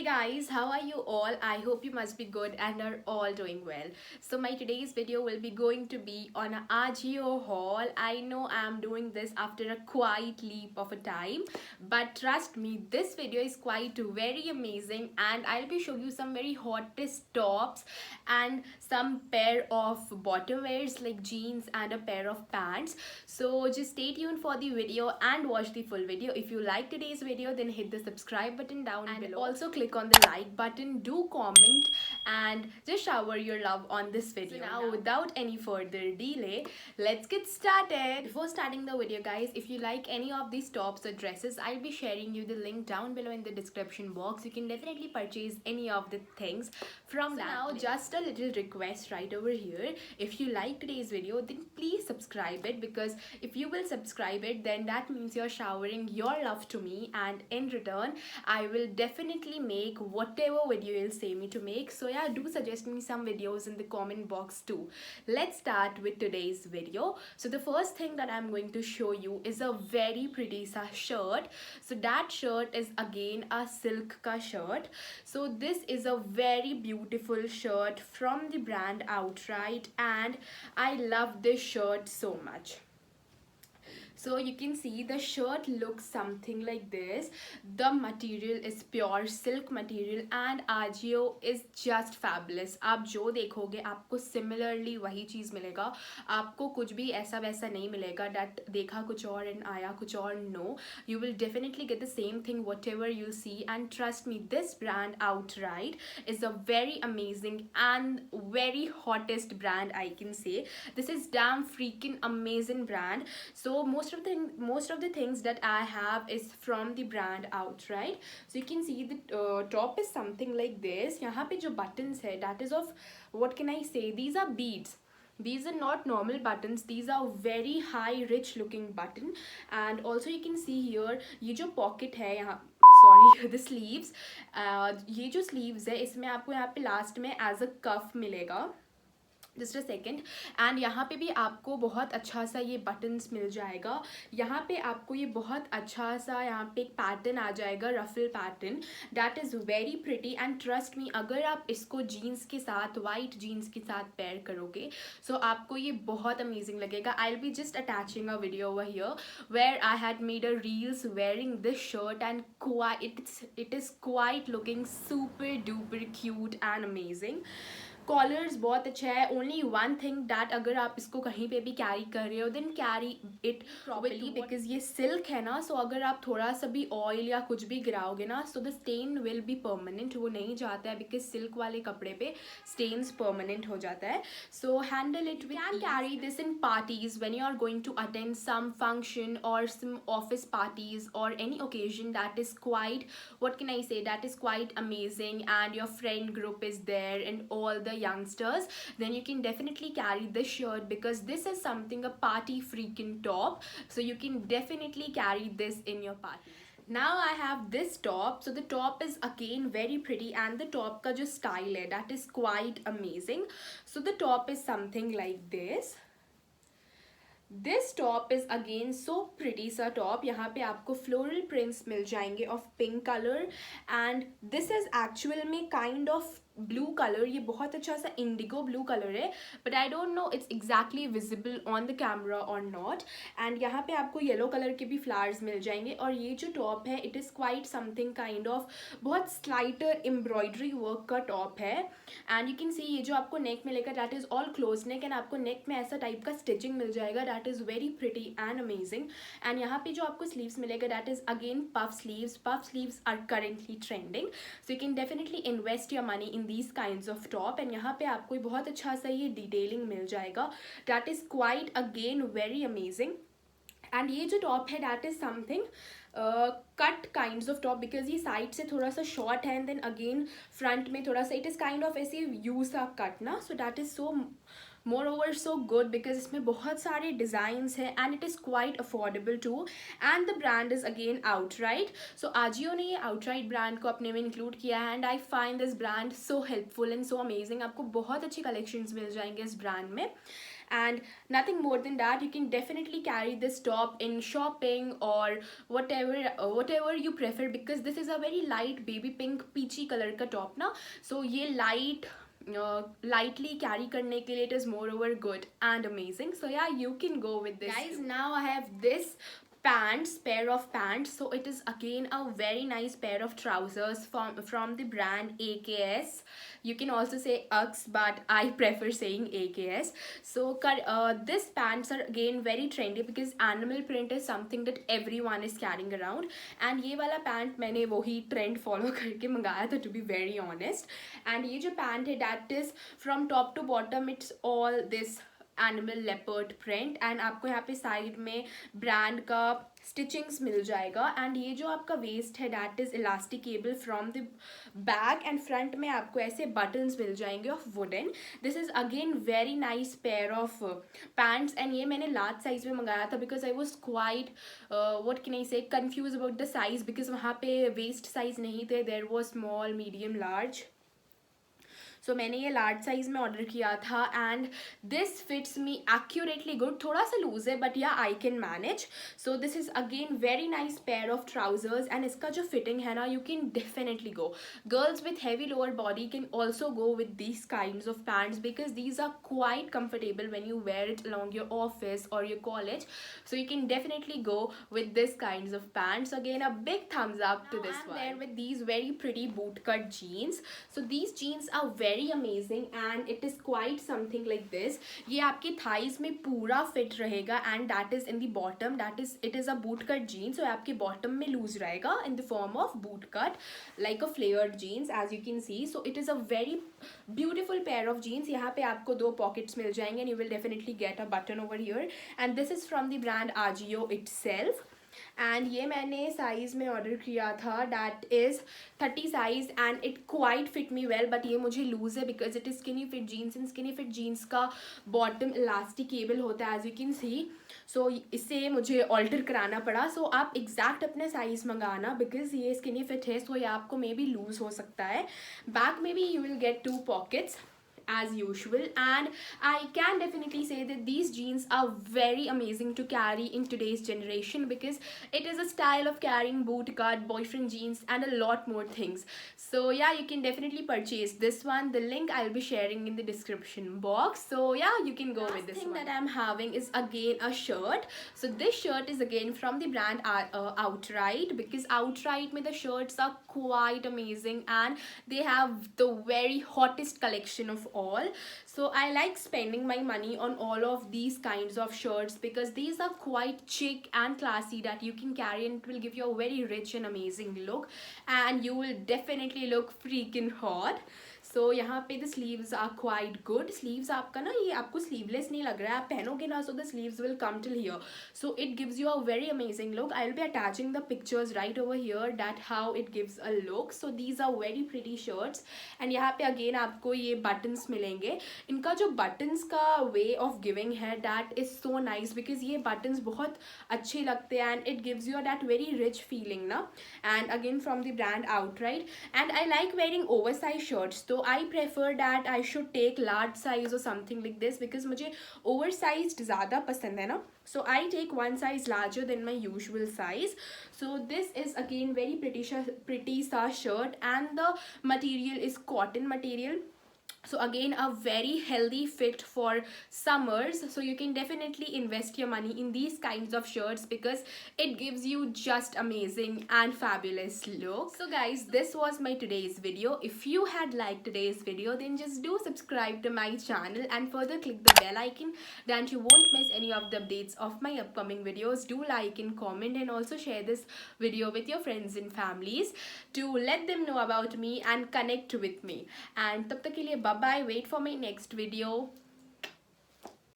guys, how are you all? I hope you must be good and are all doing well. So my today's video will be going to be on a Ajio haul. I know I'm doing this after a quite leap of a time, but trust me, this video is quite very amazing and I'll be showing you some very hottest tops and some pair of bottom wears like jeans and a pair of pants. So just stay tuned for the video and watch the full video. If you like today's video, then hit the subscribe button down and below. Also click on the like button, do comment and just shower your love on this video. So now without any further delay, let's get started. Before starting the video guys, if you like any of these tops or dresses, I'll be sharing you the link down below in the description box. You can definitely purchase any of the things from that. Now just a little request right over here. If you like today's video, then please subscribe it, because if you will subscribe it, then that means you're showering your love to me, and in return I will definitely make whatever video you'll say me to make. So yeah, do suggest me some videos in the comment box too. Let's start with today's video. So the first thing that I'm going to show you is a very pretty shirt. So that shirt is again a silk ka shirt. So this is a very beautiful shirt from the brand Outright and I love this shirt so much. So you can see the shirt looks something like this. The material is pure silk material and Ajio is just fabulous. आप जो देखोगे आपको similarly वही चीज़ मिलेगा. आपको कुछ भी ऐसा वैसा नहीं मिलेगा that देखा कुछ और and आया कुछ और. No, you will definitely get the same thing whatever you see, and trust me, this brand Outright is a very amazing and very hottest brand, I can say. This is damn freaking amazing brand. So most of the things that I have is from the brand Outright. So you can see the top is something like this. यहाँ पे जो buttons है, that is of, what can I say, these are beads. These are not normal buttons, these are very high rich looking button. And also you can see here ये जो pocket है यहाँ, sorry, the sleeves, ये जो sleeves है इसमें आपको यहाँ पे last में as a cuff मिलेगा. Just a second. एंड यहाँ पे भी आपको बहुत अच्छा सा ये बटन्स मिल जाएगा. यहाँ पे आपको ये बहुत अच्छा सा यहाँ पे एक पैटर्न आ जाएगा, ruffle pattern. That is very pretty and trust me, अगर आप इसको जीन्स के साथ, वाइट जीन्स के साथ पेयर करोगे सो आपको ये बहुत अमेजिंग लगेगा. I will be just attaching a video over here where I had made a reels wearing this shirt and it is quite looking super duper cute and amazing. Collars बहुत अच्छा है. Only one thing that अगर आप इसको कहीं पे भी carry कर रहे हो then carry it properly, because ये सिल्क है ना. सो अगर आप थोड़ा सा भी ऑयल या कुछ भी गिराओगे ना so the stain will be permanent. वो नहीं जाता है बिकॉज सिल्क वाले कपड़े पे स्टेन्स परमानेंट हो जाता है. So handle it with can carry this in parties when you are going to attend some function और सम ऑफिस पार्टीज और any occasion that is quite, what can I say, that is quite amazing, and your friend group is there and all the youngsters, then you can definitely carry this shirt because this is something a party freaking top. So you can definitely carry this in your party. Now I have this top. So the top is again very pretty and the top ka jo style hai that is quite amazing. So the top is something like this. This top is again so pretty सा top. यहाँ पे आपको floral prints मिल जाएंगे of pink colour and this is actual में kind of blue colour. ये बहुत अच्छा सा इंडिगो ब्लू कलर है but I don't know it's exactly visible on the camera और नॉट. एंड यहाँ पे आपको येलो कलर के भी फ्लावर्स मिल जाएंगे. और ये जो टॉप है it is quite something kind of बहुत स्लाइटर एम्ब्रॉयडरी वर्क का टॉप है. एंड यू कैन सी ये जो आपको नेक मिलेगा that is all close neck and आपको नेक में ऐसा टाइप का स्टिचिंग मिल जाएगा. That is very pretty and amazing. And यहाँ पे जो आपको स्लीव्स मिलेगा that is again puff sleeves. Puff sleeves are currently trending, so you can definitely invest your money in these kinds of top. And यहाँ पे आपको बहुत अच्छा सा ये डिटेलिंग मिल जाएगा. That is quite again very amazing. And ये जो टॉप है that is something cut kinds of top because ये साइड से थोड़ा सा शॉर्ट है एंड देन अगेन फ्रंट में थोड़ा सा इट इज़ काइंड ऑफ ऐसे यू सा कट ना. So that is so more over so good because इसमें बहुत सारे डिज़ाइंस हैं and it is quite affordable too. And the brand is again outright. So Ajio ने ये आउटराइट ब्रांड को अपने में इंक्लूड किया है and I find this brand so helpful and so amazing. आपको बहुत अच्छी कलेक्शंस मिल जाएंगे इस ब्रांड में. and nothing more than that. You can definitely carry this top in shopping or whatever you prefer, because this is a very light baby pink peachy color का top ना, so ये lightly carry करने के लिए it is moreover good and amazing. So yeah, you can go with this guys. Now I have this pair of pants. So it is again a very nice pair of trousers from the brand AKS. You can also say Ux, but I prefer saying AKS. So this pants are again very trendy because animal print is something that everyone is carrying around, and ये वाला pant मैंने वही trend follow करके मंगाया था, to be very honest. and ये जो pant है that is from top to bottom it's all this animal leopard print, and आपको यहाँ पे साइड में ब्रांड का स्टिचिंग्स मिल जाएगा. एंड ये जो आपका वेस्ट है that is elasticable from the back, and front में आपको ऐसे बटन्स मिल जाएंगे of wooden. This is again very nice pair of pants, and ये मैंने लार्ज साइज में मंगाया था because I was quite what can I say confuse about the size, because वहाँ पे वेस्ट साइज नहीं थे, there was small medium large. So मैंने ये लार्ज साइज में ऑर्डर किया था, and this fits me accurately good. थोड़ा सा लूज है but yeah I can manage. So this is again very nice pair of trousers, and इसका जो फिटिंग है ना, you can definitely go. Girls with heavy lower body can also go with these kinds of pants because these are quite comfortable when you wear it along your office or your college. So you can definitely go with this kinds of pants. Again, a big thumbs up to this one. There with these very pretty boot cut jeans. So these jeans are very amazing and it is quite something like this. ये आपके thighs में पूरा fit रहेगा, and that is in the bottom. It is a boot cut jeans, so आपके bottom में loose रहेगा in the form of boot cut like a flared jeans as you can see. So it is a very beautiful pair of jeans. यहाँ पे आपको 2 pockets मिल जाएंगे, and you will definitely get a button over here. And this is from the brand Ajio itself. And ये मैंने size में order किया था that is 30 size, and it quite fit me well, but ये मुझे loose है because it is skinny fit jeans, and skinny fit jeans का bottom elasticable होता है as you can see. So इससे मुझे ऑल्टर कराना पड़ा. सो आप एग्जैक्ट अपने साइज़ मंगाना बिकॉज ये स्किनी फिट है, सो ये आपको मे बी लूज़ हो सकता है. बैक में भी you will get 2 pockets as usual, and I can definitely say that these jeans are very amazing to carry in today's generation because it is a style of carrying boot cut, boyfriend jeans, and a lot more things. So yeah, you can definitely purchase this one. The link I'll be sharing in the description box. So yeah, you can go with this one. That I'm having is again a shirt. So this shirt is again from the brand Outright, because Outright में the shirts are quite amazing and they have the very hottest collection of all. So I like spending my money on all of these kinds of shirts because these are quite chic and classy that you can carry, and it will give you a very rich and amazing look, and you will definitely look freaking hot. So यहाँ पे the sleeves are quite good. Sleeves आपका ना ये आपको sleeveless नहीं लग रहा है, आप पहनोगे ना, so the sleeves will come till here. So it gives you a very amazing look. I will be attaching the pictures right over here that how it gives a look. So these are very pretty shirts, and यहाँ पे again आपको ये buttons मिलेंगे. इनका जो buttons का way of giving है that is so nice because ये बटन्स बहुत अच्छे लगते हैं, and it gives you that very rich feeling ना. And again from the brand outright, and I like wearing over size shirts. तो I prefer that I should take large size or something like this because मुझे oversized ज़्यादा पसंद है ना. So I take one size larger than my usual size. So this is again very pretty sa shirt, and the material is cotton material. So again a very healthy fit for summers, so you can definitely invest your money in these kinds of shirts because it gives you just amazing and fabulous look. So guys, this was my today's video. If you had liked today's video, then just do subscribe to my channel and further click the bell icon, then you won't miss any of the updates of my upcoming videos. Do like and comment, and also share this video with your friends and families to let them know about me and connect with me. And tab tak ke liye bye bye. Wait for my next video.